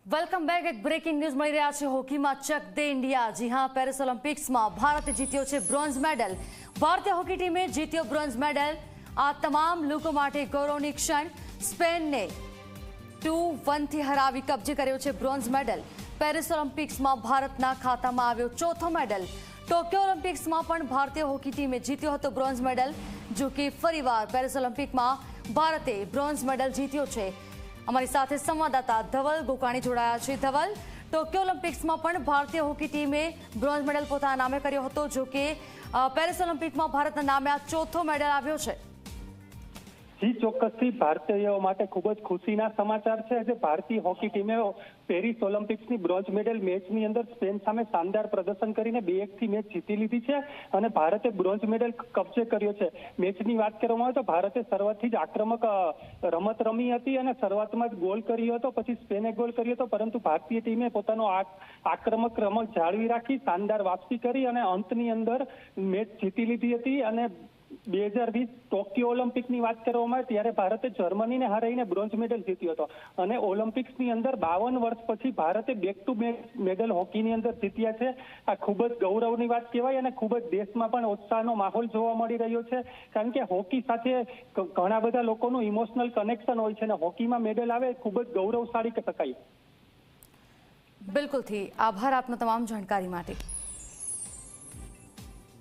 Welcome back. એક breaking news મળી રહ્યા છે હોકીમાં ચક દે ઇન્ડિયા। જી હા, પેરિસ ઓલિમ્પિક્સમાં ભારતે જીત્યો છે બ્રોન્ઝ મેડલ। ભારતીય હોકી ટીમે જીત્યો બ્રોન્ઝ મેડલ। આ તમામ લોકો માટે ગૌરવની ક્ષણ। સ્પેનને 2-1 થી હરાવી કબજે કર્યો છે બ્રોન્ઝ મેડલ। પેરિસ ઓલિમ્પિક્સમાં ભારતના ખાતામાં આવ્યો ચોથો મેડલ। ટોક્યો ઓલિમ્પિક્સમાં પણ ભારતીય હોકી ટીમે જીત્યો હતો બ્રોન્ઝ મેડલ। જો કે ફરીવાર પેરિસ ઓલિમ્પિકમાં ભારતે બ્રોન્ઝ મેડલ જીત્યો છે। અમારી સાથે સંવાદદાતા ધવલ ગોકાણી જોડાયા છે। ધવલ, ટોક્યો ઓલિમ્પિક્સમાં પણ ભારતીય હોકી ટીમે બ્રોન્ઝ મેડલ પોતાના નામે કર્યો હતો। જો કે પેરિસ ઓલિમ્પિકમાં ભારતના નામે આ ચોથો મેડલ આવ્યો છે। જી ચોક્કસથી ભારતીયો માટે ખૂબ જ ખુશીના સમાચાર છે। આજે ભારતીય હોકી ટીમે પેરિસ ઓલિમ્પિક્સની બ્રોન્ઝ મેડલ મેચની અંદર સ્પેન સામે શાનદાર પ્રદર્શન કરીને 2-1 થી મેચ જીતી લીધી છે અને ભારતે બ્રોન્ઝ મેડલ કબજે કર્યો છે। મેચની વાત કરવામાં આવે તો ભારતે શરૂઆતથી જ આક્રમક રમત રમી હતી અને શરૂઆતમાં જ ગોલ કર્યો હતો, પછી સ્પેને ગોલ કર્યો હતો, પરંતુ ભારતીય ટીમે પોતાનો આક્રમક રમત જાળવી રાખી શાનદાર વાપસી કરી અને અંતની અંદર મેચ જીતી લીધી હતી। અને 2020 ટોક્યો ઓલિમ્પિકની વાત કરવામાં આવે ત્યારે ભારતે જર્મનીને હરાવીને બ્રોન્ઝ મેડલ જીત્યો હતો અને ઓલિમ્પિક્સની અંદર 52 વર્ષ પછી ભારતે બેક ટુ મેડલ હોકીની અંદર જીત્યા છે। આ ખૂબ જ ગૌરવની વાત કહેવાય અને ખૂબ જ દેશમાં પણ ઉત્સાહનો માહોલ જોવા મળી રહ્યો છે, કારણ કે હોકી સાથે ઘણા બધા લોકોનું ઇમોશનલ કનેક્શન હોય છે અને હોકીમાં મેડલ આવે ખૂબ જ ગૌરવશાળી શકાય। બિલકુલથી આભાર આપનો તમામ જાણકારી માટે।